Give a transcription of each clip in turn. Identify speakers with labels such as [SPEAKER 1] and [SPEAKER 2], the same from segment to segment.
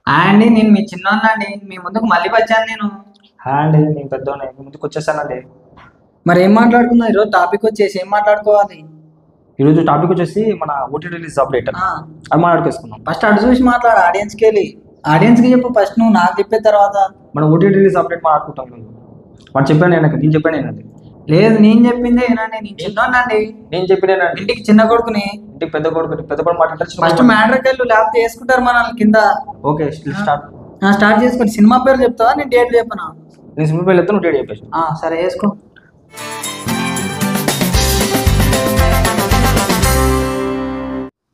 [SPEAKER 1] అండి నేను మీ చిన్నోన్నండి మీ ముందుకు మళ్ళీ వచ్చాను నేను.
[SPEAKER 2] అండి నేను పెద్దోనే ముందుకు వచ్చేసానండి.
[SPEAKER 1] మరి ఏం మాట్లాడుకుందాం ఈరోజు టాపిక్ వచ్చేసి ఏం మాట్లాడుకోవాలి?
[SPEAKER 2] ఈరోజు టాపిక్ వచ్చేసి మన ఓటీటీ రిలీజ్ అప్డేట్ అది మాట్లాడుకేసుకున్నాం.
[SPEAKER 1] ఫస్ట్ అటు చూసి మాట్లాడు, ఆడియన్స్కి వెళ్ళి ఆడియన్స్కి చెప్పు ఫస్ట్, నువ్వు నాకు చెప్పిన తర్వాత.
[SPEAKER 2] మన ఓటీటీ రిలీజ్ అప్డేట్ మాట్లాడుకుంటాం. వాడు చెప్పాను నేను చెప్పాను నేనండి.
[SPEAKER 1] లేదు, నేను చెప్పిందే ఏనండి, నేను చిన్నోన్నండి.
[SPEAKER 2] నేను చెప్పినేనండి.
[SPEAKER 1] ఇంటికి చిన్న కొడుకుని.
[SPEAKER 2] ఇంటికి పెద్ద కొడుకు మాట్లాడతారు.
[SPEAKER 1] ఫస్ట్ మ్యాటర్కి వెళ్ళు, లేకపోతే వేసుకుంటారు మనల్ని కింద.
[SPEAKER 2] Okay start.
[SPEAKER 1] స్టార్ట్ చేసుకోండి. సినిమా పేరు చెప్తావా, నేను డేట్ చెప్పనా?
[SPEAKER 2] నేను సినిమా పేరు చెప్తాను, నువ్వు డేట్ చెప్పేసి.
[SPEAKER 1] సరే వేసుకో.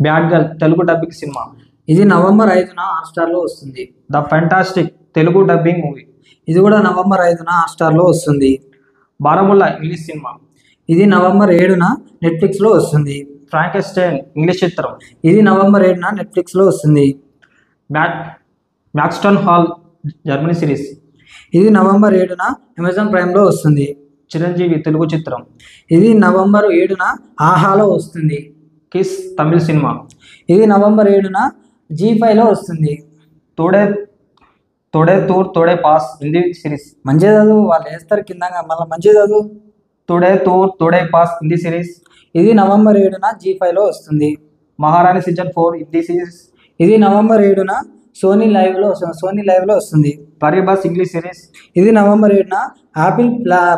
[SPEAKER 2] Bad girl Telugu dubbing cinema.
[SPEAKER 1] ఇది నవంబర్ 5న హాట్స్టార్లో వస్తుంది.
[SPEAKER 2] The fantastic Telugu dubbing movie.
[SPEAKER 1] ఇది కూడా నవంబర్ 5న హాట్స్టార్లో వస్తుంది.
[SPEAKER 2] Baramulla English cinema.
[SPEAKER 1] ఇది నవంబర్ 7న నెట్ఫ్లిక్స్లో వస్తుంది.
[SPEAKER 2] ఫ్రాంకెస్టైన్ ఇంగ్లీష్ చిత్రం.
[SPEAKER 1] ఇది నవంబర్ 7న నెట్ఫ్లిక్స్లో వస్తుంది.
[SPEAKER 2] మ్యాక్స్టన్ హాల్ జర్మనీ సిరీస్.
[SPEAKER 1] ఇది నవంబర్ 7న అమెజాన్ ప్రైమ్లో వస్తుంది.
[SPEAKER 2] చిరంజీవి తెలుగు చిత్రం.
[SPEAKER 1] ఇది నవంబర్ 7న ఆహాలో వస్తుంది.
[SPEAKER 2] కిస్ తమిళ సినిమా.
[SPEAKER 1] ఇది నవంబర్ 7న జీ5లో వస్తుంది.
[SPEAKER 2] తోడే తోడే తూర్ తోడే పాస్ హిందీ సిరీస్.
[SPEAKER 1] మంచిగా చదువు, వాళ్ళు వేస్తారు కింద, మళ్ళీ మంచిగా చదువు.
[SPEAKER 2] తోడే తూర్ తోడే పాస్ హిందీ సిరీస్.
[SPEAKER 1] ఇది నవంబర్ 7న జీ5లో వస్తుంది.
[SPEAKER 2] మహారాణి సీజన్ 4 హిందీ సిరీస్.
[SPEAKER 1] ఇది నవంబర్ 7న సోనీ లైవ్లో వస్తుంది.
[SPEAKER 2] పరిబస్ ఇంగ్లీష్ సిరీస్.
[SPEAKER 1] ఇది నవంబర్ 7న యాపిల్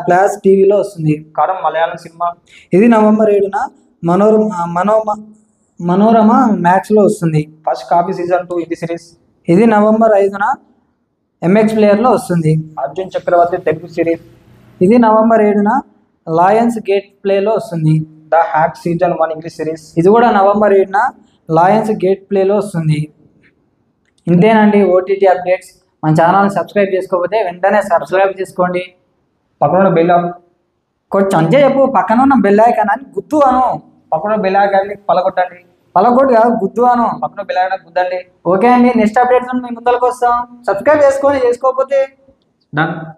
[SPEAKER 1] ప్లస్ టీవీలో వస్తుంది.
[SPEAKER 2] కారం మలయాళం సినిమా.
[SPEAKER 1] ఇది నవంబర్ 7న మనోరమ మ్యాక్స్లో వస్తుంది.
[SPEAKER 2] First copy season 2 Hindi series.
[SPEAKER 1] ఇది నవంబర్ 5న ఎంఎక్స్ ప్లేయర్లో వస్తుంది.
[SPEAKER 2] అర్జున్ చక్రవర్తి తెలుగు సిరీస్.
[SPEAKER 1] ఇది నవంబర్ 7న లయన్స్ గేట్ ప్లేలో వస్తుంది.
[SPEAKER 2] The hack season 1 English series.
[SPEAKER 1] ఇది కూడా నవంబర్ 7న లయన్స్ గేట్ ప్లేలో వస్తుంది. ఇంతేనండి ఓటీటీ అప్డేట్స్. మన ఛానల్ని సబ్స్క్రైబ్ చేసుకోకపోతే వెంటనే సబ్స్క్రైబ్ చేసుకోండి.
[SPEAKER 2] పక్కన బెల్
[SPEAKER 1] కొంచెం అంతే చెప్పు, పక్కన ఉన్న బెల్ ఐకాన్ అని గుద్దు అను.
[SPEAKER 2] పక్కన బెల్ ఐకాన్ని పలగొట్టండి.
[SPEAKER 1] పలగొట్టు కాదు, గుద్దు అను.
[SPEAKER 2] పక్కన బెల్ ఐకాన్ గుద్దండి.
[SPEAKER 1] ఓకే అండి, నెక్స్ట్ అప్డేట్స్ మీ ముందరకు వస్తాం. సబ్స్క్రైబ్ చేసుకోకపోతే
[SPEAKER 2] డన్.